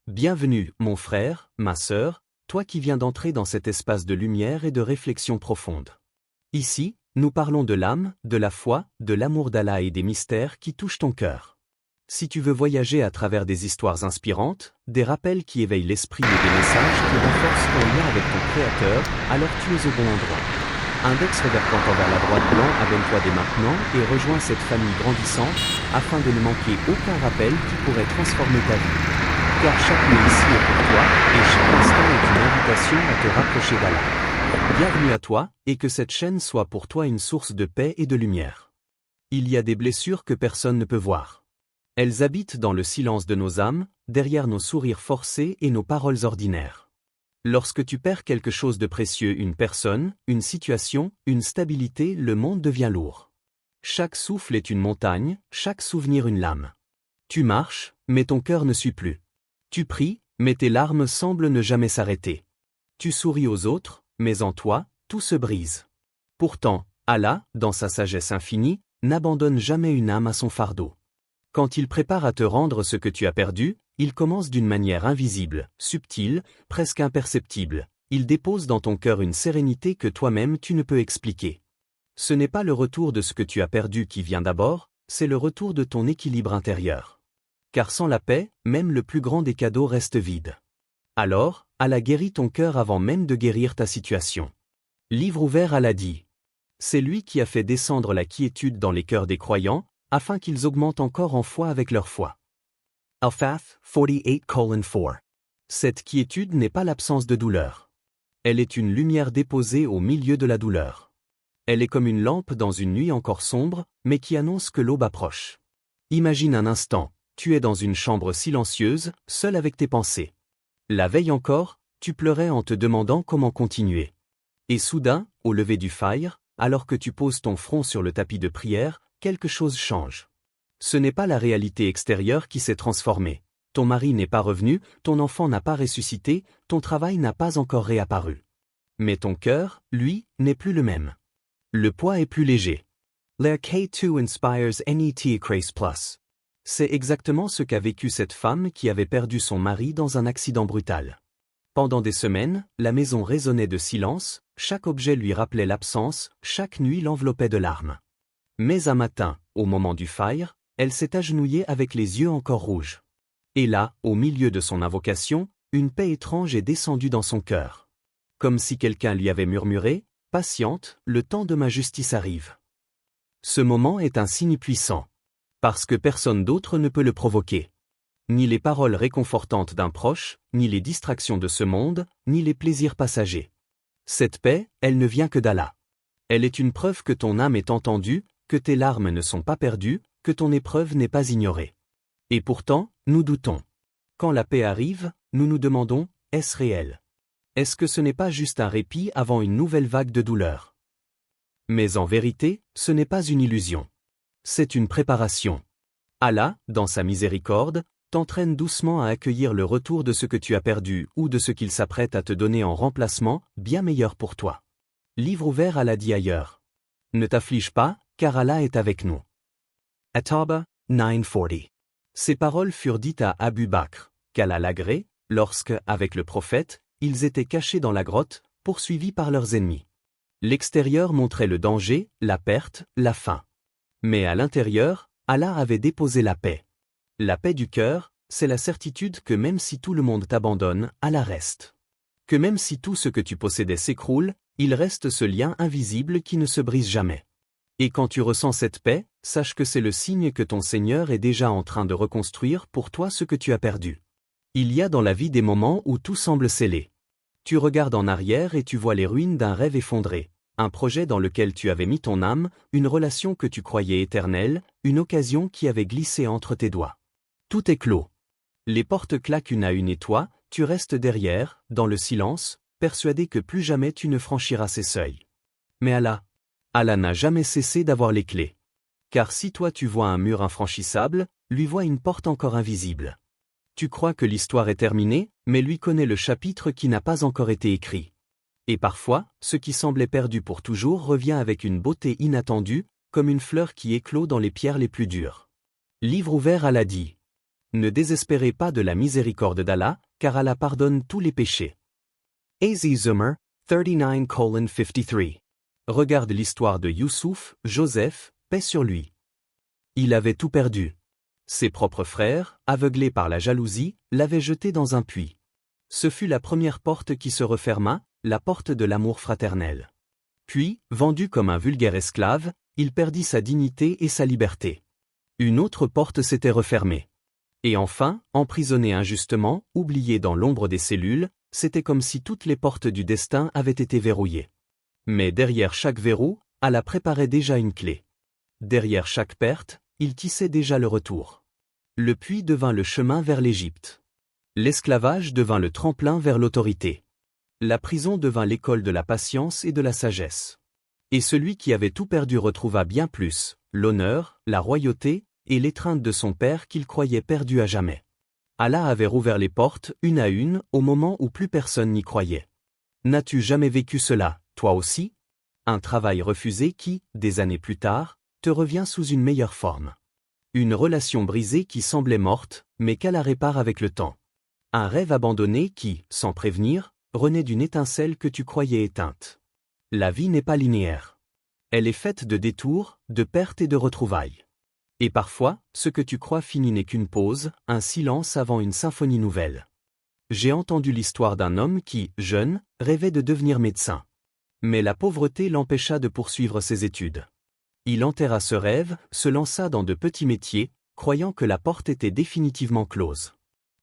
Bienvenue, mon frère, ma sœur, toi qui viens d'entrer dans cet espace de lumière et de réflexion profonde. Ici, nous parlons de l'âme, de la foi, de l'amour d'Allah et des mystères qui touchent ton cœur. Si tu veux voyager à travers des histoires inspirantes, des rappels qui éveillent l'esprit et des messages qui renforcent ton lien avec ton Créateur, alors tu es au bon endroit. Index vers pointant vers la droite blanc, abonne-toi dès maintenant et rejoins cette famille grandissante, afin de ne manquer aucun rappel qui pourrait transformer ta vie. Car chaque nuit ici est pour toi, et chaque instant est une invitation à te rapprocher d'Allah. Bienvenue à toi, et que cette chaîne soit pour toi une source de paix et de lumière. Il y a des blessures que personne ne peut voir. Elles habitent dans le silence de nos âmes, derrière nos sourires forcés et nos paroles ordinaires. Lorsque tu perds quelque chose de précieux, une personne, une situation, une stabilité, le monde devient lourd. Chaque souffle est une montagne, chaque souvenir une lame. Tu marches, mais ton cœur ne suit plus. Tu pries, mais tes larmes semblent ne jamais s'arrêter. Tu souris aux autres, mais en toi, tout se brise. Pourtant, Allah, dans sa sagesse infinie, n'abandonne jamais une âme à son fardeau. Quand il prépare à te rendre ce que tu as perdu, il commence d'une manière invisible, subtile, presque imperceptible. Il dépose dans ton cœur une sérénité que toi-même tu ne peux expliquer. Ce n'est pas le retour de ce que tu as perdu qui vient d'abord, c'est le retour de ton équilibre intérieur. Car sans la paix, même le plus grand des cadeaux reste vide. Alors, Allah guérit ton cœur avant même de guérir ta situation. Livre ouvert, Allah dit. C'est lui qui a fait descendre la quiétude dans les cœurs des croyants, afin qu'ils augmentent encore en foi avec leur foi. Al-Fath 48:4. Cette quiétude n'est pas l'absence de douleur. Elle est une lumière déposée au milieu de la douleur. Elle est comme une lampe dans une nuit encore sombre, mais qui annonce que l'aube approche. Imagine un instant, tu es dans une chambre silencieuse, seul avec tes pensées. La veille encore, tu pleurais en te demandant comment continuer. Et soudain, au lever du fajr, alors que tu poses ton front sur le tapis de prière, quelque chose change. Ce n'est pas la réalité extérieure qui s'est transformée. Ton mari n'est pas revenu, ton enfant n'a pas ressuscité, ton travail n'a pas encore réapparu. Mais ton cœur, lui, n'est plus le même. Le poids est plus léger. L'air K2 inspires NET Grace Plus. C'est exactement ce qu'a vécu cette femme qui avait perdu son mari dans un accident brutal. Pendant des semaines, la maison résonnait de silence, chaque objet lui rappelait l'absence, chaque nuit l'enveloppait de larmes. Mais un matin, au moment du fajr, elle s'est agenouillée avec les yeux encore rouges. Et là, au milieu de son invocation, une paix étrange est descendue dans son cœur. Comme si quelqu'un lui avait murmuré, « Patiente, le temps de ma justice arrive. » Ce moment est un signe puissant. Parce que personne d'autre ne peut le provoquer. Ni les paroles réconfortantes d'un proche, ni les distractions de ce monde, ni les plaisirs passagers. Cette paix, elle ne vient que d'Allah. Elle est une preuve que ton âme est entendue, que tes larmes ne sont pas perdues, que ton épreuve n'est pas ignorée. Et pourtant, nous doutons. Quand la paix arrive, nous nous demandons, est-ce réel? Est-ce que ce n'est pas juste un répit avant une nouvelle vague de douleur? Mais en vérité, ce n'est pas une illusion. C'est une préparation. Allah, dans sa miséricorde, t'entraîne doucement à accueillir le retour de ce que tu as perdu ou de ce qu'il s'apprête à te donner en remplacement, bien meilleur pour toi. Livre ouvert, Allah dit ailleurs. Ne t'afflige pas, car Allah est avec nous. At-Tawbah 9:40. Ces paroles furent dites à Abu Bakr, qu'Allah l'agrée, lorsque, avec le prophète, ils étaient cachés dans la grotte, poursuivis par leurs ennemis. L'extérieur montrait le danger, la perte, la faim. Mais à l'intérieur, Allah avait déposé la paix. La paix du cœur, c'est la certitude que même si tout le monde t'abandonne, Allah reste. Que même si tout ce que tu possédais s'écroule, il reste ce lien invisible qui ne se brise jamais. Et quand tu ressens cette paix, sache que c'est le signe que ton Seigneur est déjà en train de reconstruire pour toi ce que tu as perdu. Il y a dans la vie des moments où tout semble scellé. Tu regardes en arrière et tu vois les ruines d'un rêve effondré. Un projet dans lequel tu avais mis ton âme, une relation que tu croyais éternelle, une occasion qui avait glissé entre tes doigts. Tout est clos. Les portes claquent une à une et toi, tu restes derrière, dans le silence, persuadé que plus jamais tu ne franchiras ces seuils. Mais Allah n'a jamais cessé d'avoir les clés. Car si toi tu vois un mur infranchissable, lui voit une porte encore invisible. Tu crois que l'histoire est terminée, mais lui connaît le chapitre qui n'a pas encore été écrit. Et parfois, ce qui semblait perdu pour toujours revient avec une beauté inattendue, comme une fleur qui éclot dans les pierres les plus dures. Livre ouvert, Allah dit. Ne désespérez pas de la miséricorde d'Allah, car Allah pardonne tous les péchés. Az Zumar, 39:53. Regarde l'histoire de Youssouf, Joseph, paix sur lui. Il avait tout perdu. Ses propres frères, aveuglés par la jalousie, l'avaient jeté dans un puits. Ce fut la première porte qui se referma, la porte de l'amour fraternel. Puis, vendu comme un vulgaire esclave, il perdit sa dignité et sa liberté. Une autre porte s'était refermée. Et enfin, emprisonné injustement, oublié dans l'ombre des cellules, c'était comme si toutes les portes du destin avaient été verrouillées. Mais derrière chaque verrou, Allah préparait déjà une clé. Derrière chaque perte, il tissait déjà le retour. Le puits devint le chemin vers l'Égypte. L'esclavage devint le tremplin vers l'autorité. La prison devint l'école de la patience et de la sagesse. Et celui qui avait tout perdu retrouva bien plus, l'honneur, la royauté, et l'étreinte de son père qu'il croyait perdu à jamais. Allah avait rouvert les portes, une à une, au moment où plus personne n'y croyait. N'as-tu jamais vécu cela, toi aussi? Un travail refusé qui, des années plus tard, te revient sous une meilleure forme. Une relation brisée qui semblait morte, mais qu'Allah répare avec le temps. Un rêve abandonné qui, sans prévenir, renaît d'une étincelle que tu croyais éteinte. La vie n'est pas linéaire. Elle est faite de détours, de pertes et de retrouvailles. Et parfois, ce que tu crois fini n'est qu'une pause, un silence avant une symphonie nouvelle. J'ai entendu l'histoire d'un homme qui, jeune, rêvait de devenir médecin. Mais la pauvreté l'empêcha de poursuivre ses études. Il enterra ce rêve, se lança dans de petits métiers, croyant que la porte était définitivement close.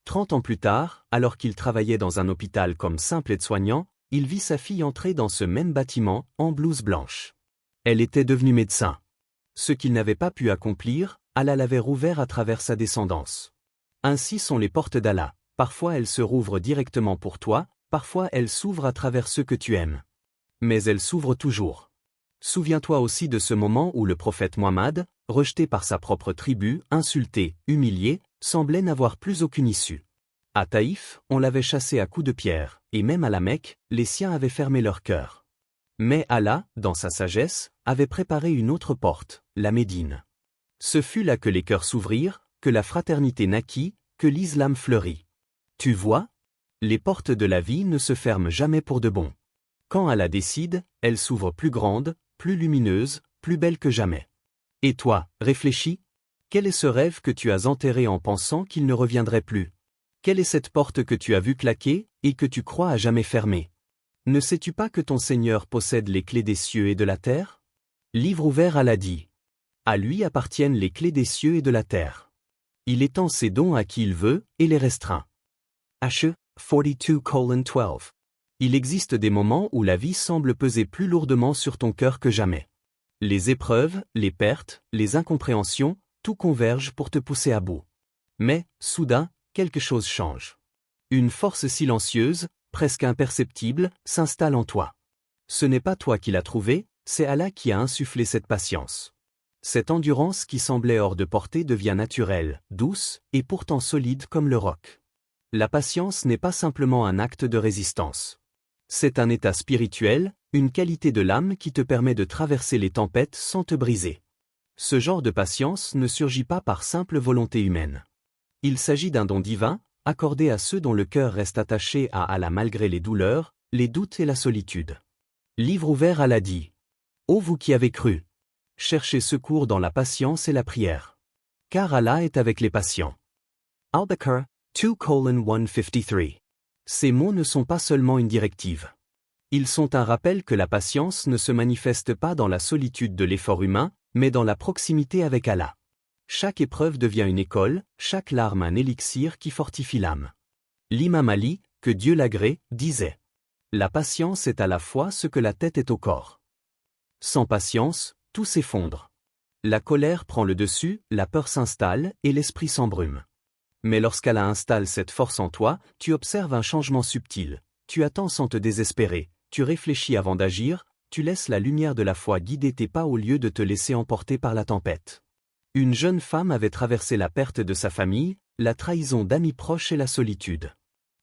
30 ans plus tard, alors qu'il travaillait dans un hôpital comme simple aide-soignant, il vit sa fille entrer dans ce même bâtiment, en blouse blanche. Elle était devenue médecin. Ce qu'il n'avait pas pu accomplir, Allah l'avait rouvert à travers sa descendance. Ainsi sont les portes d'Allah. Parfois elles se rouvrent directement pour toi, parfois elles s'ouvrent à travers ceux que tu aimes. Mais elles s'ouvrent toujours. Souviens-toi aussi de ce moment où le prophète Muhammad, rejeté par sa propre tribu, insulté, humilié, semblait n'avoir plus aucune issue. À Taïf, on l'avait chassé à coups de pierre, et même à la Mecque, les siens avaient fermé leur cœur. Mais Allah, dans sa sagesse, avait préparé une autre porte, la Médine. Ce fut là que les cœurs s'ouvrirent, que la fraternité naquit, que l'islam fleurit. Tu vois? Les portes de la vie ne se ferment jamais pour de bon. Quand Allah décide, elles s'ouvrent plus grandes, plus lumineuses, plus belles que jamais. Et toi, réfléchis? Quel est ce rêve que tu as enterré en pensant qu'il ne reviendrait plus? Quelle est cette porte que tu as vue claquer, et que tu crois à jamais fermer? Ne sais-tu pas que ton Seigneur possède les clés des cieux et de la terre? Livre ouvert Allah dit. À lui appartiennent les clés des cieux et de la terre. Il étend ses dons à qui il veut, et les restreint. H. 42:12. Il existe des moments où la vie semble peser plus lourdement sur ton cœur que jamais. Les épreuves, les pertes, les incompréhensions, tout converge pour te pousser à bout. Mais, soudain, quelque chose change. Une force silencieuse, presque imperceptible, s'installe en toi. Ce n'est pas toi qui l'as trouvée, c'est Allah qui a insufflé cette patience. Cette endurance qui semblait hors de portée devient naturelle, douce, et pourtant solide comme le roc. La patience n'est pas simplement un acte de résistance. C'est un état spirituel, une qualité de l'âme qui te permet de traverser les tempêtes sans te briser. Ce genre de patience ne surgit pas par simple volonté humaine. Il s'agit d'un don divin, accordé à ceux dont le cœur reste attaché à Allah malgré les douleurs, les doutes et la solitude. Livre ouvert Allah dit. Ô vous qui avez cru! Cherchez secours dans la patience et la prière. Car Allah est avec les patients. Al-Baqarah 2:153. Ces mots ne sont pas seulement une directive. Ils sont un rappel que la patience ne se manifeste pas dans la solitude de l'effort humain, mais dans la proximité avec Allah. Chaque épreuve devient une école, chaque larme un élixir qui fortifie l'âme. L'imam Ali, que Dieu l'agrée, disait. La patience est à la fois ce que la tête est au corps. Sans patience, tout s'effondre. La colère prend le dessus, la peur s'installe et l'esprit s'embrume. Mais lorsqu'Allah installe cette force en toi, tu observes un changement subtil. Tu attends sans te désespérer, tu réfléchis avant d'agir, tu laisses la lumière de la foi guider tes pas au lieu de te laisser emporter par la tempête. Une jeune femme avait traversé la perte de sa famille, la trahison d'amis proches et la solitude.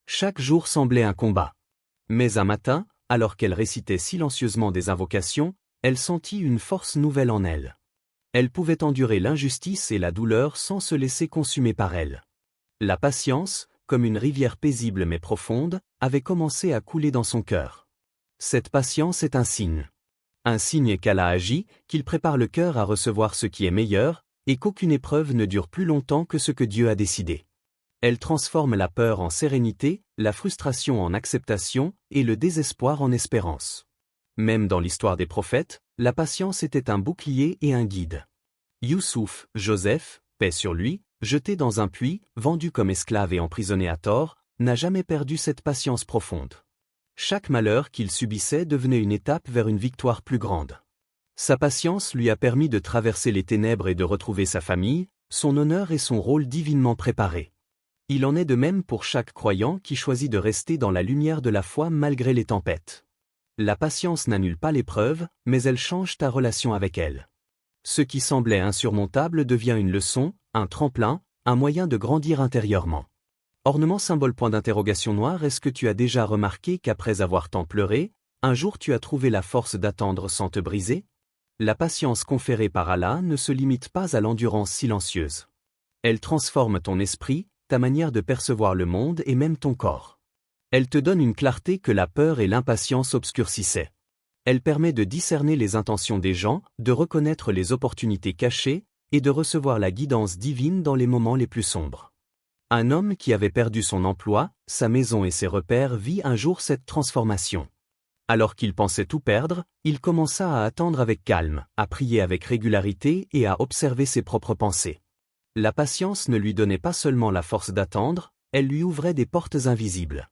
Chaque jour semblait un combat. Mais un matin, alors qu'elle récitait silencieusement des invocations, elle sentit une force nouvelle en elle. Elle pouvait endurer l'injustice et la douleur sans se laisser consumer par elle. La patience, comme une rivière paisible mais profonde, avait commencé à couler dans son cœur. Cette patience est un signe. Un signe qu'Allah agit, qu'il prépare le cœur à recevoir ce qui est meilleur, et qu'aucune épreuve ne dure plus longtemps que ce que Dieu a décidé. Elle transforme la peur en sérénité, la frustration en acceptation, et le désespoir en espérance. Même dans l'histoire des prophètes, la patience était un bouclier et un guide. Youssouf, Joseph, paix sur lui, jeté dans un puits, vendu comme esclave et emprisonné à tort, n'a jamais perdu cette patience profonde. Chaque malheur qu'il subissait devenait une étape vers une victoire plus grande. Sa patience lui a permis de traverser les ténèbres et de retrouver sa famille, son honneur et son rôle divinement préparés. Il en est de même pour chaque croyant qui choisit de rester dans la lumière de la foi malgré les tempêtes. La patience n'annule pas l'épreuve, mais elle change ta relation avec elle. Ce qui semblait insurmontable devient une leçon, un tremplin, un moyen de grandir intérieurement. Ornement symbole point d'interrogation noir. Est-ce que tu as déjà remarqué qu'après avoir tant pleuré, un jour tu as trouvé la force d'attendre sans te briser? La patience conférée par Allah ne se limite pas à l'endurance silencieuse. Elle transforme ton esprit, ta manière de percevoir le monde et même ton corps. Elle te donne une clarté que la peur et l'impatience obscurcissaient. Elle permet de discerner les intentions des gens, de reconnaître les opportunités cachées, et de recevoir la guidance divine dans les moments les plus sombres. Un homme qui avait perdu son emploi, sa maison et ses repères vit un jour cette transformation. Alors qu'il pensait tout perdre, il commença à attendre avec calme, à prier avec régularité et à observer ses propres pensées. La patience ne lui donnait pas seulement la force d'attendre, elle lui ouvrait des portes invisibles.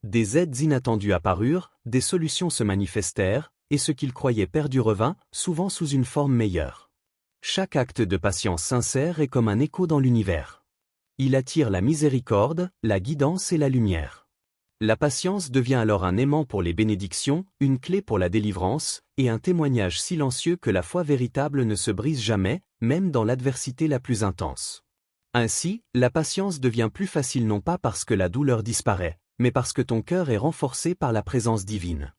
Des aides inattendues apparurent, des solutions se manifestèrent, et ce qu'il croyait perdu revint, souvent sous une forme meilleure. Chaque acte de patience sincère est comme un écho dans l'univers. Il attire la miséricorde, la guidance et la lumière. La patience devient alors un aimant pour les bénédictions, une clé pour la délivrance, et un témoignage silencieux que la foi véritable ne se brise jamais, même dans l'adversité la plus intense. Ainsi, la patience devient plus facile non pas parce que la douleur disparaît, mais parce que ton cœur est renforcé par la présence divine.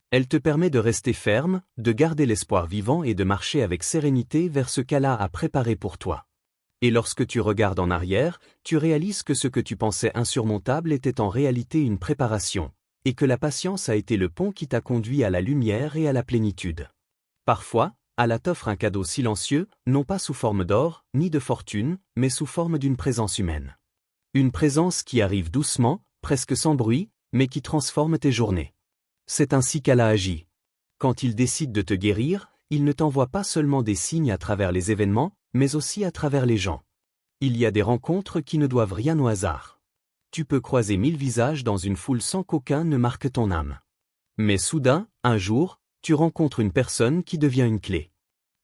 Elle te permet de rester ferme, de garder l'espoir vivant et de marcher avec sérénité vers ce qu'Allah a préparé pour toi. Et lorsque tu regardes en arrière, tu réalises que ce que tu pensais insurmontable était en réalité une préparation, et que la patience a été le pont qui t'a conduit à la lumière et à la plénitude. Parfois, Allah t'offre un cadeau silencieux, non pas sous forme d'or, ni de fortune, mais sous forme d'une présence humaine. Une présence qui arrive doucement, presque sans bruit, mais qui transforme tes journées. C'est ainsi qu'Allah agit. Quand il décide de te guérir, il ne t'envoie pas seulement des signes à travers les événements, mais aussi à travers les gens. Il y a des rencontres qui ne doivent rien au hasard. Tu peux croiser 1000 visages dans une foule sans qu'aucun ne marque ton âme. Mais soudain, un jour, tu rencontres une personne qui devient une clé.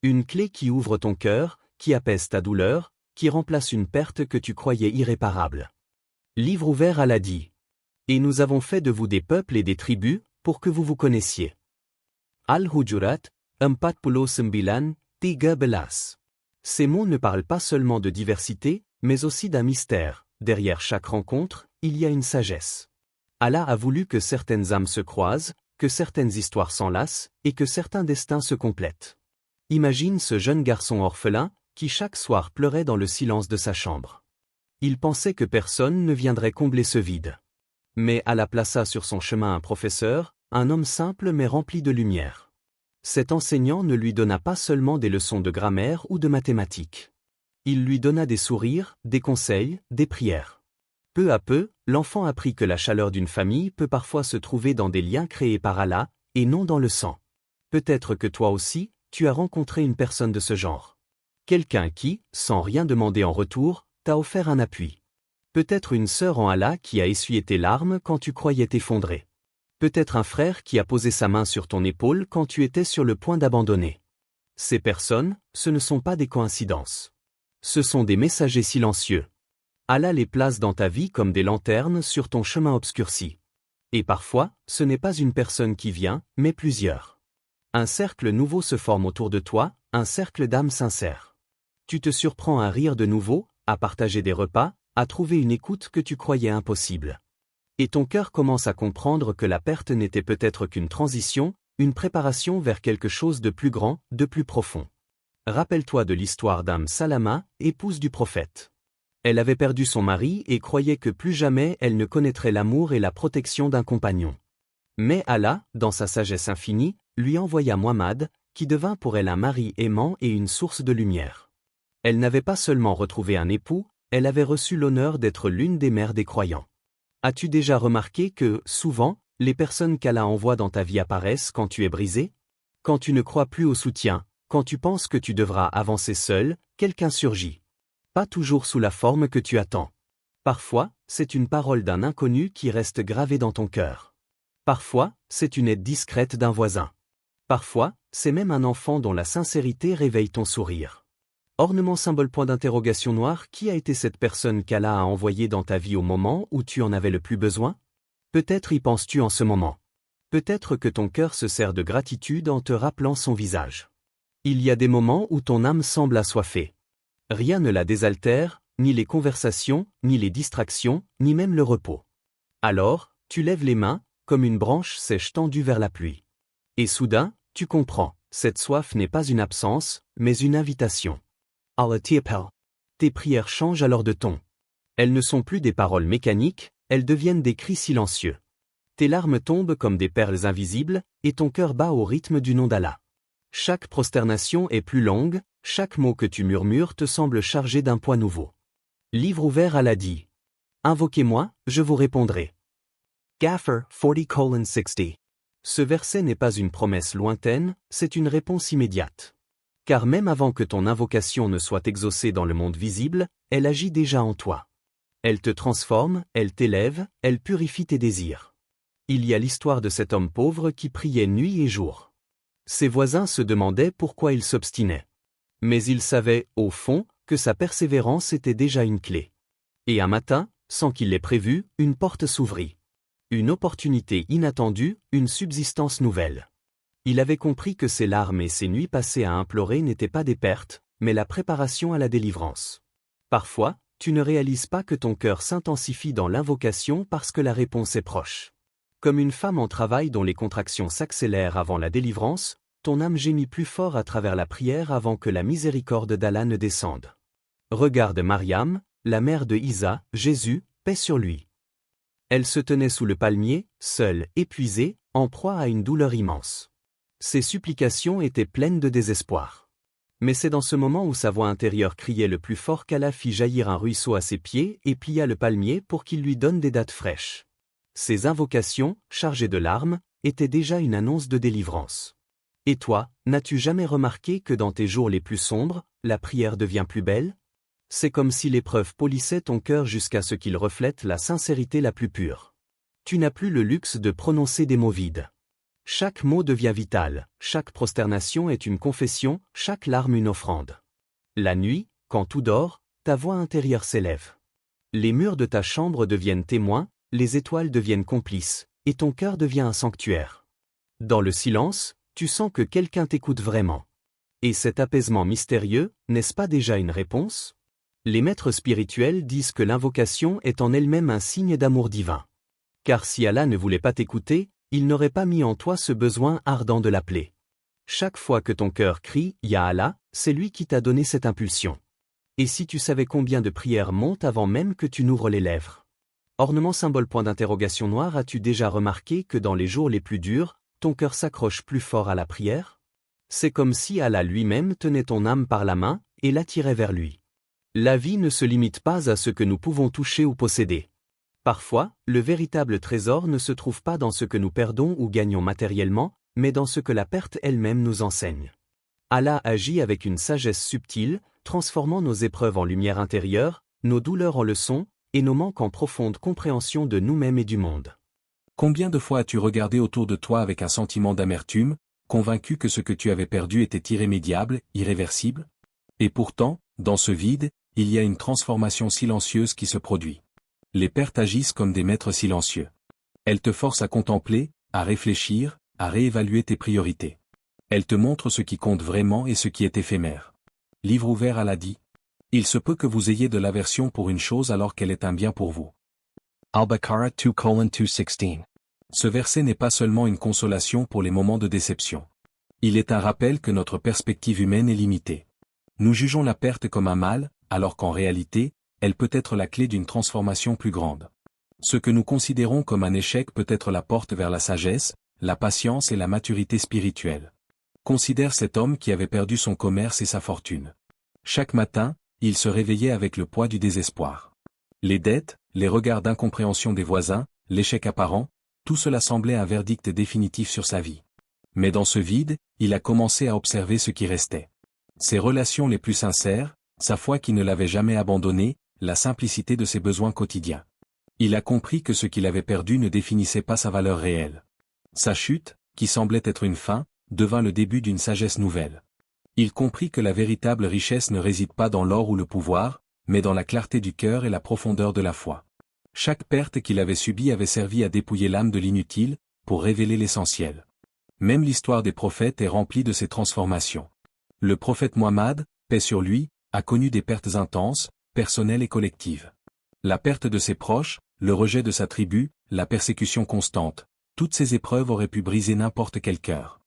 Une clé qui ouvre ton cœur, qui apaise ta douleur, qui remplace une perte que tu croyais irréparable. Livre ouvert, Allah dit. Et nous avons fait de vous des peuples et des tribus, pour que vous vous connaissiez. Al-Hujurat, 49, 13. Ces mots ne parlent pas seulement de diversité, mais aussi d'un mystère. Derrière chaque rencontre, il y a une sagesse. Allah a voulu que certaines âmes se croisent, que certaines histoires s'enlacent, et que certains destins se complètent. Imagine ce jeune garçon orphelin, qui chaque soir pleurait dans le silence de sa chambre. Il pensait que personne ne viendrait combler ce vide. Mais Allah plaça sur son chemin un professeur, un homme simple mais rempli de lumière. Cet enseignant ne lui donna pas seulement des leçons de grammaire ou de mathématiques. Il lui donna des sourires, des conseils, des prières. Peu à peu, l'enfant apprit que la chaleur d'une famille peut parfois se trouver dans des liens créés par Allah, et non dans le sang. Peut-être que toi aussi, tu as rencontré une personne de ce genre. Quelqu'un qui, sans rien demander en retour, t'a offert un appui. Peut-être une sœur en Allah qui a essuyé tes larmes quand tu croyais t'effondrer. Peut-être un frère qui a posé sa main sur ton épaule quand tu étais sur le point d'abandonner. Ces personnes, ce ne sont pas des coïncidences. Ce sont des messagers silencieux. Allah les place dans ta vie comme des lanternes sur ton chemin obscurci. Et parfois, ce n'est pas une personne qui vient, mais plusieurs. Un cercle nouveau se forme autour de toi, un cercle d'âmes sincères. Tu te surprends à rire de nouveau, à partager des repas, à trouver une écoute que tu croyais impossible. Et ton cœur commence à comprendre que la perte n'était peut-être qu'une transition, une préparation vers quelque chose de plus grand, de plus profond. Rappelle-toi de l'histoire d'Salama, épouse du prophète. Elle avait perdu son mari et croyait que plus jamais elle ne connaîtrait l'amour et la protection d'un compagnon. Mais Allah, dans sa sagesse infinie, lui envoya Muhammad, qui devint pour elle un mari aimant et une source de lumière. Elle n'avait pas seulement retrouvé un époux, elle avait reçu l'honneur d'être l'une des mères des croyants. As-tu déjà remarqué que, souvent, les personnes qu'Allah envoie dans ta vie apparaissent quand tu es brisé? Quand tu ne crois plus au soutien, quand tu penses que tu devras avancer seul, quelqu'un surgit. Pas toujours sous la forme que tu attends. Parfois, c'est une parole d'un inconnu qui reste gravée dans ton cœur. Parfois, c'est une aide discrète d'un voisin. Parfois, c'est même un enfant dont la sincérité réveille ton sourire. Ornement symbole point d'interrogation noir, qui a été cette personne qu'Allah a envoyée dans ta vie au moment où tu en avais le plus besoin? Peut-être y penses-tu en ce moment. Peut-être que ton cœur se serre de gratitude en te rappelant son visage. Il y a des moments où ton âme semble assoiffée. Rien ne la désaltère, ni les conversations, ni les distractions, ni même le repos. Alors, tu lèves les mains, comme une branche sèche tendue vers la pluie. Et soudain, tu comprends, cette soif n'est pas une absence, mais une invitation. Allah t'appelle. Tes prières changent alors de ton. Elles ne sont plus des paroles mécaniques, elles deviennent des cris silencieux. Tes larmes tombent comme des perles invisibles, et ton cœur bat au rythme du nom d'Allah. Chaque prosternation est plus longue, chaque mot que tu murmures te semble chargé d'un poids nouveau. Livre ouvert Allah dit. Invoquez-moi, je vous répondrai. Ghafir 40:60. Ce verset n'est pas une promesse lointaine, c'est une réponse immédiate. Car même avant que ton invocation ne soit exaucée dans le monde visible, elle agit déjà en toi. Elle te transforme, elle t'élève, elle purifie tes désirs. Il y a l'histoire de cet homme pauvre qui priait nuit et jour. Ses voisins se demandaient pourquoi il s'obstinait. Mais il savait, au fond, que sa persévérance était déjà une clé. Et un matin, sans qu'il l'ait prévu, une porte s'ouvrit. Une opportunité inattendue, une subsistance nouvelle. Il avait compris que ses larmes et ses nuits passées à implorer n'étaient pas des pertes, mais la préparation à la délivrance. Parfois, tu ne réalises pas que ton cœur s'intensifie dans l'invocation parce que la réponse est proche. Comme une femme en travail dont les contractions s'accélèrent avant la délivrance, ton âme gémit plus fort à travers la prière avant que la miséricorde d'Allah ne descende. Regarde Mariam, la mère de Isa, Jésus, paix sur lui. Elle se tenait sous le palmier, seule, épuisée, en proie à une douleur immense. Ses supplications étaient pleines de désespoir. Mais c'est dans ce moment où sa voix intérieure criait le plus fort qu'Allah fit jaillir un ruisseau à ses pieds et plia le palmier pour qu'il lui donne des dattes fraîches. Ses invocations, chargées de larmes, étaient déjà une annonce de délivrance. Et toi, n'as-tu jamais remarqué que dans tes jours les plus sombres, la prière devient plus belle? C'est comme si l'épreuve polissait ton cœur jusqu'à ce qu'il reflète la sincérité la plus pure. Tu n'as plus le luxe de prononcer des mots vides. Chaque mot devient vital, chaque prosternation est une confession, chaque larme une offrande. La nuit, quand tout dort, ta voix intérieure s'élève. Les murs de ta chambre deviennent témoins, les étoiles deviennent complices, et ton cœur devient un sanctuaire. Dans le silence, tu sens que quelqu'un t'écoute vraiment. Et cet apaisement mystérieux, n'est-ce pas déjà une réponse? Les maîtres spirituels disent que l'invocation est en elle-même un signe d'amour divin. Car si Allah ne voulait pas t'écouter, il n'aurait pas mis en toi ce besoin ardent de l'appeler. Chaque fois que ton cœur crie « Ya Allah », c'est lui qui t'a donné cette impulsion. Et si tu savais combien de prières montent avant même que tu n'ouvres les lèvres? Ornement symbole point d'interrogation noir, as-tu déjà remarqué que dans les jours les plus durs, ton cœur s'accroche plus fort à la prière? C'est comme si Allah lui-même tenait ton âme par la main et l'attirait vers lui. La vie ne se limite pas à ce que nous pouvons toucher ou posséder. Parfois, le véritable trésor ne se trouve pas dans ce que nous perdons ou gagnons matériellement, mais dans ce que la perte elle-même nous enseigne. Allah agit avec une sagesse subtile, transformant nos épreuves en lumière intérieure, nos douleurs en leçons, et nos manques en profonde compréhension de nous-mêmes et du monde. Combien de fois as-tu regardé autour de toi avec un sentiment d'amertume, convaincu que ce que tu avais perdu était irrémédiable, irréversible? Et pourtant, dans ce vide, il y a une transformation silencieuse qui se produit. Les pertes agissent comme des maîtres silencieux. Elles te forcent à contempler, à réfléchir, à réévaluer tes priorités. Elles te montrent ce qui compte vraiment et ce qui est éphémère. Livre ouvert Allah dit. Il se peut que vous ayez de l'aversion pour une chose alors qu'elle est un bien pour vous. Al-Baqarah 2:216. Ce verset n'est pas seulement une consolation pour les moments de déception. Il est un rappel que notre perspective humaine est limitée. Nous jugeons la perte comme un mal, alors qu'en réalité, elle peut être la clé d'une transformation plus grande. Ce que nous considérons comme un échec peut être la porte vers la sagesse, la patience et la maturité spirituelle. Considère cet homme qui avait perdu son commerce et sa fortune. Chaque matin, il se réveillait avec le poids du désespoir. Les dettes, les regards d'incompréhension des voisins, l'échec apparent, tout cela semblait un verdict définitif sur sa vie. Mais dans ce vide, il a commencé à observer ce qui restait. Ses relations les plus sincères, sa foi qui ne l'avait jamais abandonné, la simplicité de ses besoins quotidiens. Il a compris que ce qu'il avait perdu ne définissait pas sa valeur réelle. Sa chute, qui semblait être une fin, devint le début d'une sagesse nouvelle. Il comprit que la véritable richesse ne réside pas dans l'or ou le pouvoir, mais dans la clarté du cœur et la profondeur de la foi. Chaque perte qu'il avait subie avait servi à dépouiller l'âme de l'inutile, pour révéler l'essentiel. Même l'histoire des prophètes est remplie de ces transformations. Le prophète Muhammad, paix sur lui, a connu des pertes intenses, personnelles et collectives. La perte de ses proches, le rejet de sa tribu, la persécution constante, toutes ces épreuves auraient pu briser n'importe quel cœur.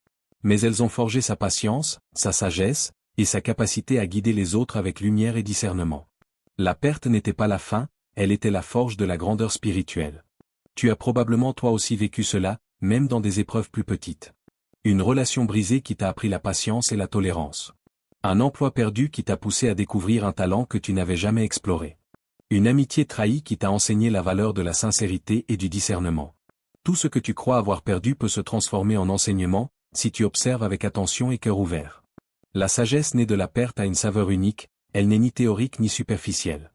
Mais elles ont forgé sa patience, sa sagesse, et sa capacité à guider les autres avec lumière et discernement. La perte n'était pas la fin, elle était la forge de la grandeur spirituelle. Tu as probablement toi aussi vécu cela, même dans des épreuves plus petites. Une relation brisée qui t'a appris la patience et la tolérance. Un emploi perdu qui t'a poussé à découvrir un talent que tu n'avais jamais exploré. Une amitié trahie qui t'a enseigné la valeur de la sincérité et du discernement. Tout ce que tu crois avoir perdu peut se transformer en enseignement, si tu observes avec attention et cœur ouvert. La sagesse née de la perte a une saveur unique, elle n'est ni théorique ni superficielle.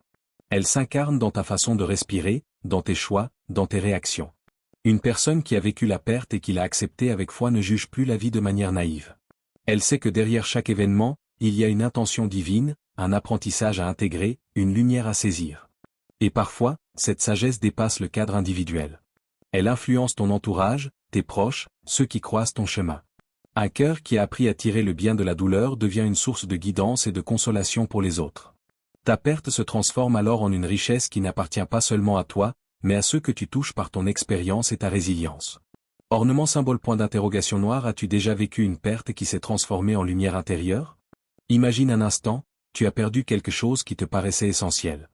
Elle s'incarne dans ta façon de respirer, dans tes choix, dans tes réactions. Une personne qui a vécu la perte et qui l'a acceptée avec foi ne juge plus la vie de manière naïve. Elle sait que derrière chaque événement, il y a une intention divine, un apprentissage à intégrer, une lumière à saisir. Et parfois, cette sagesse dépasse le cadre individuel. Elle influence ton entourage, tes proches, ceux qui croisent ton chemin. Un cœur qui a appris à tirer le bien de la douleur devient une source de guidance et de consolation pour les autres. Ta perte se transforme alors en une richesse qui n'appartient pas seulement à toi, mais à ceux que tu touches par ton expérience et ta résilience. Ornement symbole point d'interrogation noir. As-tu déjà vécu une perte qui s'est transformée en lumière intérieure? Imagine un instant, tu as perdu quelque chose qui te paraissait essentiel.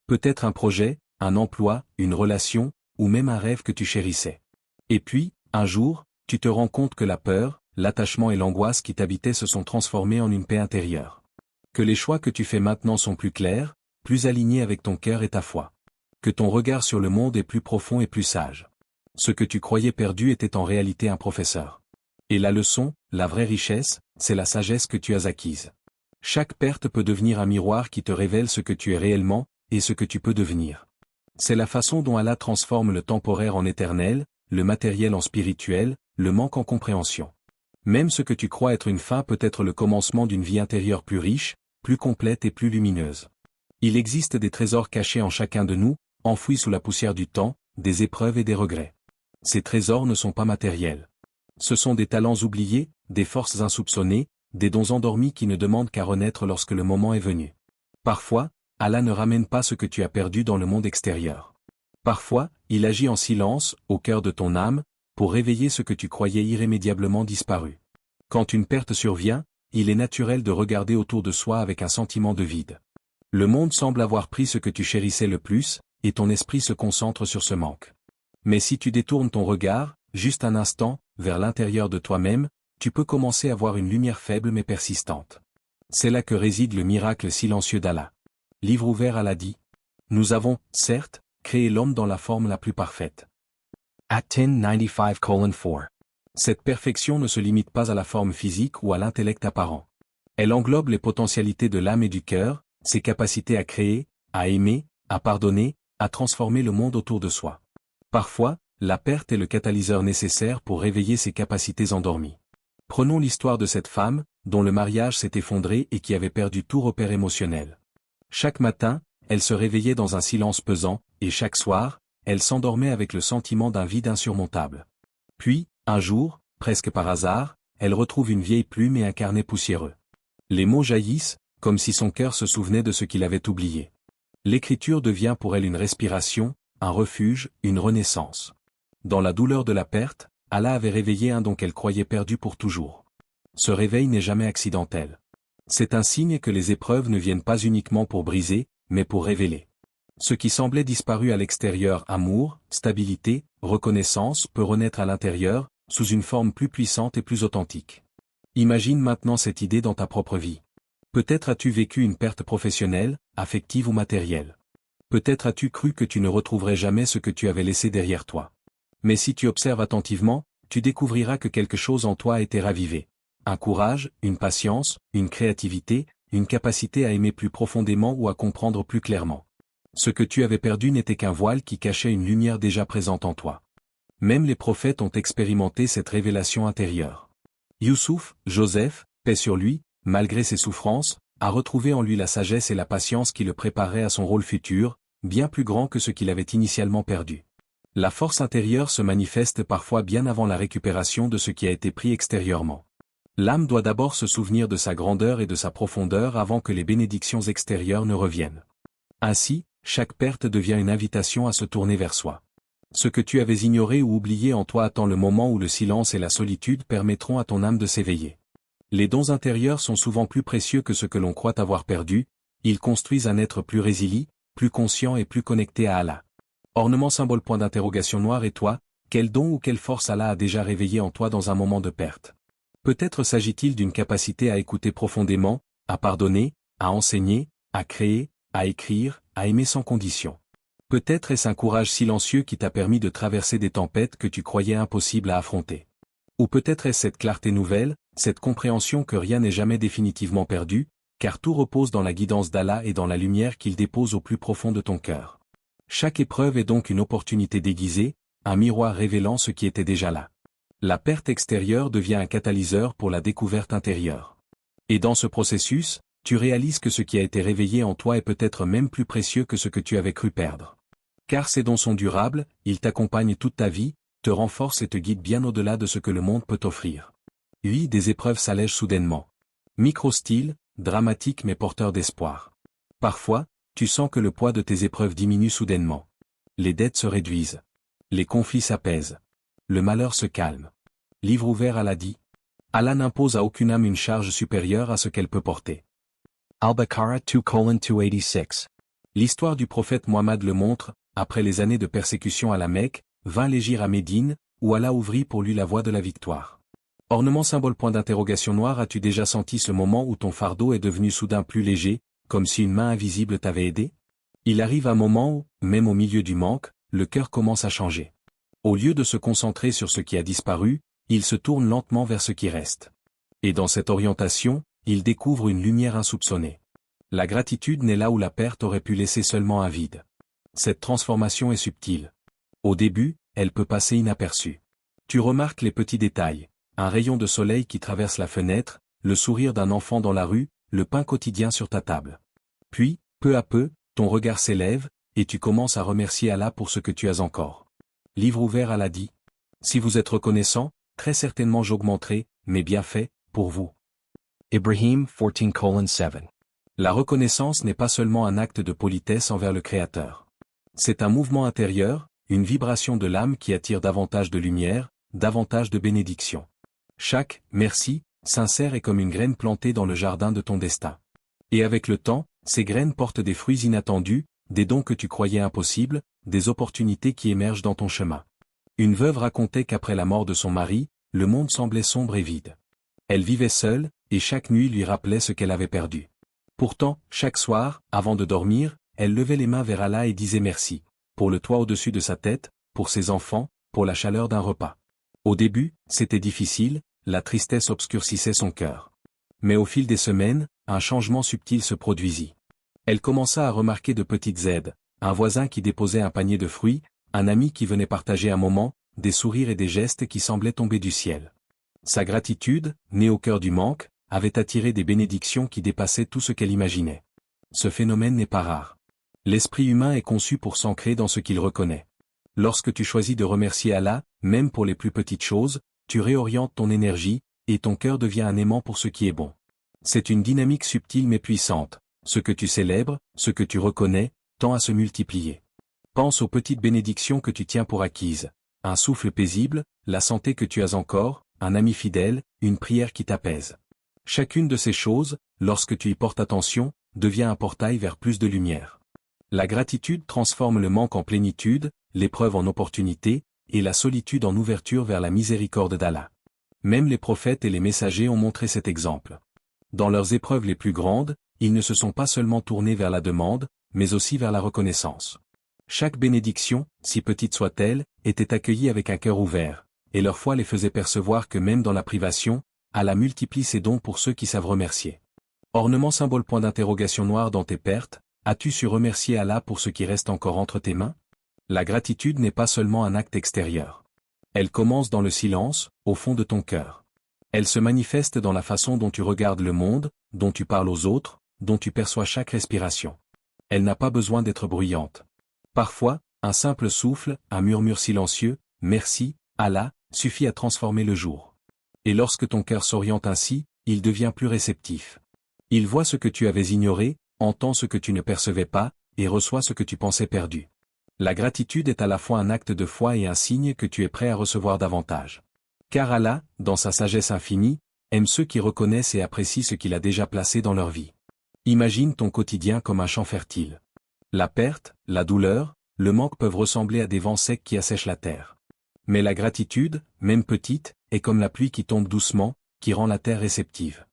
Peut-être un projet, un emploi, une relation, ou même un rêve que tu chérissais. Et puis, un jour, tu te rends compte que la peur, l'attachement et l'angoisse qui t'habitaient se sont transformés en une paix intérieure. Que les choix que tu fais maintenant sont plus clairs, plus alignés avec ton cœur et ta foi. Que ton regard sur le monde est plus profond et plus sage. Ce que tu croyais perdu était en réalité un professeur. Et la leçon, la vraie richesse, c'est la sagesse que tu as acquise. Chaque perte peut devenir un miroir qui te révèle ce que tu es réellement, et ce que tu peux devenir. C'est la façon dont Allah transforme le temporaire en éternel, le matériel en spirituel, le manque en compréhension. Même ce que tu crois être une fin peut être le commencement d'une vie intérieure plus riche, plus complète et plus lumineuse. Il existe des trésors cachés en chacun de nous, enfouis sous la poussière du temps, des épreuves et des regrets. Ces trésors ne sont pas matériels. Ce sont des talents oubliés, des forces insoupçonnées, des dons endormis qui ne demandent qu'à renaître lorsque le moment est venu. Parfois, Allah ne ramène pas ce que tu as perdu dans le monde extérieur. Parfois, il agit en silence, au cœur de ton âme, pour réveiller ce que tu croyais irrémédiablement disparu. Quand une perte survient, il est naturel de regarder autour de soi avec un sentiment de vide. Le monde semble avoir pris ce que tu chérissais le plus, et ton esprit se concentre sur ce manque. Mais si tu détournes ton regard, juste un instant, vers l'intérieur de toi-même, tu peux commencer à voir une lumière faible mais persistante. C'est là que réside le miracle silencieux d'Allah. Livre ouvert, Allah dit. Nous avons, certes, créé l'homme dans la forme la plus parfaite. Acte 1095:4. Cette perfection ne se limite pas à la forme physique ou à l'intellect apparent. Elle englobe les potentialités de l'âme et du cœur, ses capacités à créer, à aimer, à pardonner, à transformer le monde autour de soi. Parfois, la perte est le catalyseur nécessaire pour réveiller ces capacités endormies. Prenons l'histoire de cette femme, dont le mariage s'est effondré et qui avait perdu tout repère émotionnel. Chaque matin, elle se réveillait dans un silence pesant, et chaque soir, elle s'endormait avec le sentiment d'un vide insurmontable. Puis, un jour, presque par hasard, elle retrouve une vieille plume et un carnet poussiéreux. Les mots jaillissent, comme si son cœur se souvenait de ce qu'il avait oublié. L'écriture devient pour elle une respiration, un refuge, une renaissance. Dans la douleur de la perte, Allah avait réveillé un don qu'elle croyait perdu pour toujours. Ce réveil n'est jamais accidentel. C'est un signe que les épreuves ne viennent pas uniquement pour briser, mais pour révéler. Ce qui semblait disparu à l'extérieur, amour, stabilité, reconnaissance, peut renaître à l'intérieur, sous une forme plus puissante et plus authentique. Imagine maintenant cette idée dans ta propre vie. Peut-être as-tu vécu une perte professionnelle, affective ou matérielle. Peut-être as-tu cru que tu ne retrouverais jamais ce que tu avais laissé derrière toi. Mais si tu observes attentivement, tu découvriras que quelque chose en toi a été ravivé. Un courage, une patience, une créativité, une capacité à aimer plus profondément ou à comprendre plus clairement. Ce que tu avais perdu n'était qu'un voile qui cachait une lumière déjà présente en toi. Même les prophètes ont expérimenté cette révélation intérieure. Youssouf, Joseph, paix sur lui, malgré ses souffrances, a retrouvé en lui la sagesse et la patience qui le préparaient à son rôle futur, bien plus grand que ce qu'il avait initialement perdu. La force intérieure se manifeste parfois bien avant la récupération de ce qui a été pris extérieurement. L'âme doit d'abord se souvenir de sa grandeur et de sa profondeur avant que les bénédictions extérieures ne reviennent. Ainsi, chaque perte devient une invitation à se tourner vers soi. Ce que tu avais ignoré ou oublié en toi attend le moment où le silence et la solitude permettront à ton âme de s'éveiller. Les dons intérieurs sont souvent plus précieux que ce que l'on croit avoir perdu, ils construisent un être plus résilient, plus conscient et plus connecté à Allah. Ornement symbole point d'interrogation noir et toi, quel don ou quelle force Allah a déjà réveillé en toi dans un moment de perte. Peut-être s'agit-il d'une capacité à écouter profondément, à pardonner, à enseigner, à créer, à écrire, à aimer sans condition. Peut-être est-ce un courage silencieux qui t'a permis de traverser des tempêtes que tu croyais impossibles à affronter. Ou peut-être est-ce cette clarté nouvelle, cette compréhension que rien n'est jamais définitivement perdu, car tout repose dans la guidance d'Allah et dans la lumière qu'il dépose au plus profond de ton cœur. Chaque épreuve est donc une opportunité déguisée, un miroir révélant ce qui était déjà là. La perte extérieure devient un catalyseur pour la découverte intérieure. Et dans ce processus, tu réalises que ce qui a été réveillé en toi est peut-être même plus précieux que ce que tu avais cru perdre. Car ces dons sont durables, ils t'accompagnent toute ta vie, te renforcent et te guident bien au-delà de ce que le monde peut t'offrir. Oui, des épreuves s'allègent soudainement. Micro-style, dramatique mais porteur d'espoir. Parfois, tu sens que le poids de tes épreuves diminue soudainement. Les dettes se réduisent. Les conflits s'apaisent. Le malheur se calme. Livre ouvert Allah dit. Allah n'impose à aucune âme une charge supérieure à ce qu'elle peut porter. Al-Baqarah 2:286. L'histoire du prophète Mohammed le montre, après les années de persécution à la Mecque, vint légir à Médine, où Allah ouvrit pour lui la voie de la victoire. Ornement symbole point d'interrogation noir, as-tu déjà senti ce moment où ton fardeau est devenu soudain plus léger, comme si une main invisible t'avait aidé? Il arrive un moment où, même au milieu du manque, le cœur commence à changer. Au lieu de se concentrer sur ce qui a disparu, il se tourne lentement vers ce qui reste. Et dans cette orientation, il découvre une lumière insoupçonnée. La gratitude naît là où la perte aurait pu laisser seulement un vide. Cette transformation est subtile. Au début, elle peut passer inaperçue. Tu remarques les petits détails, un rayon de soleil qui traverse la fenêtre, le sourire d'un enfant dans la rue, le pain quotidien sur ta table. Puis, peu à peu, ton regard s'élève, et tu commences à remercier Allah pour ce que tu as encore. Livre ouvert, Allah dit. Si vous êtes reconnaissant, très certainement j'augmenterai mes bienfaits pour vous. Ibrahim 14:7. La reconnaissance n'est pas seulement un acte de politesse envers le Créateur. C'est un mouvement intérieur, une vibration de l'âme qui attire davantage de lumière, davantage de bénédictions. Chaque « merci » sincère est comme une graine plantée dans le jardin de ton destin. Et avec le temps, ces graines portent des fruits inattendus, des dons que tu croyais impossibles, des opportunités qui émergent dans ton chemin. Une veuve racontait qu'après la mort de son mari, le monde semblait sombre et vide. Elle vivait seule, et chaque nuit lui rappelait ce qu'elle avait perdu. Pourtant, chaque soir, avant de dormir, elle levait les mains vers Allah et disait merci, pour le toit au-dessus de sa tête, pour ses enfants, pour la chaleur d'un repas. Au début, c'était difficile, la tristesse obscurcissait son cœur. Mais au fil des semaines, un changement subtil se produisit. Elle commença à remarquer de petites aides, un voisin qui déposait un panier de fruits, un ami qui venait partager un moment, des sourires et des gestes qui semblaient tomber du ciel. Sa gratitude, née au cœur du manque, avait attiré des bénédictions qui dépassaient tout ce qu'elle imaginait. Ce phénomène n'est pas rare. L'esprit humain est conçu pour s'ancrer dans ce qu'il reconnaît. Lorsque tu choisis de remercier Allah, même pour les plus petites choses, tu réorientes ton énergie, et ton cœur devient un aimant pour ce qui est bon. C'est une dynamique subtile mais puissante. Ce que tu célèbres, ce que tu reconnais, tend à se multiplier. Pense aux petites bénédictions que tu tiens pour acquises. Un souffle paisible, la santé que tu as encore, un ami fidèle, une prière qui t'apaise. Chacune de ces choses, lorsque tu y portes attention, devient un portail vers plus de lumière. La gratitude transforme le manque en plénitude, l'épreuve en opportunité, et la solitude en ouverture vers la miséricorde d'Allah. Même les prophètes et les messagers ont montré cet exemple. Dans leurs épreuves les plus grandes, ils ne se sont pas seulement tournés vers la demande, mais aussi vers la reconnaissance. Chaque bénédiction, si petite soit-elle, était accueillie avec un cœur ouvert, et leur foi les faisait percevoir que même dans la privation, Allah multiplie ses dons pour ceux qui savent remercier. Ornement symbole point d'interrogation noir dans tes pertes, as-tu su remercier Allah pour ce qui reste encore entre tes mains? La gratitude n'est pas seulement un acte extérieur. Elle commence dans le silence, au fond de ton cœur. Elle se manifeste dans la façon dont tu regardes le monde, dont tu parles aux autres, dont tu perçois chaque respiration. Elle n'a pas besoin d'être bruyante. Parfois, un simple souffle, un murmure silencieux, « Merci, Allah », suffit à transformer le jour. Et lorsque ton cœur s'oriente ainsi, il devient plus réceptif. Il voit ce que tu avais ignoré, entend ce que tu ne percevais pas, et reçoit ce que tu pensais perdu. La gratitude est à la fois un acte de foi et un signe que tu es prêt à recevoir davantage. Car Allah, dans sa sagesse infinie, aime ceux qui reconnaissent et apprécient ce qu'il a déjà placé dans leur vie. Imagine ton quotidien comme un champ fertile. La perte, la douleur, le manque peuvent ressembler à des vents secs qui assèchent la terre. Mais la gratitude, même petite, est comme la pluie qui tombe doucement, qui rend la terre réceptive.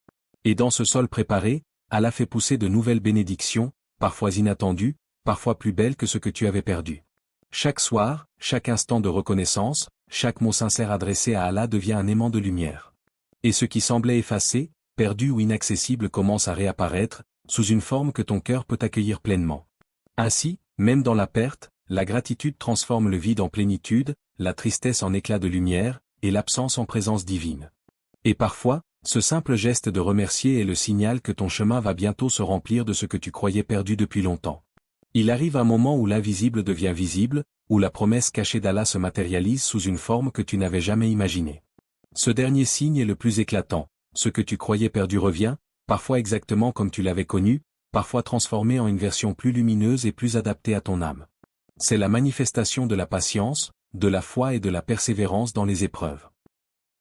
Et dans ce sol préparé, Allah fait pousser de nouvelles bénédictions, parfois inattendues, parfois plus belles que ce que tu avais perdu. Chaque soir, chaque instant de reconnaissance, chaque mot sincère adressé à Allah devient un aimant de lumière. Et ce qui semblait effacé, perdu ou inaccessible commence à réapparaître, sous une forme que ton cœur peut accueillir pleinement. Ainsi, même dans la perte, la gratitude transforme le vide en plénitude, la tristesse en éclat de lumière, et l'absence en présence divine. Et parfois, ce simple geste de remercier est le signal que ton chemin va bientôt se remplir de ce que tu croyais perdu depuis longtemps. Il arrive un moment où l'invisible devient visible, où la promesse cachée d'Allah se matérialise sous une forme que tu n'avais jamais imaginée. Ce dernier signe est le plus éclatant, ce que tu croyais perdu revient, parfois exactement comme tu l'avais connu, parfois transformé en une version plus lumineuse et plus adaptée à ton âme. C'est la manifestation de la patience, de la foi et de la persévérance dans les épreuves.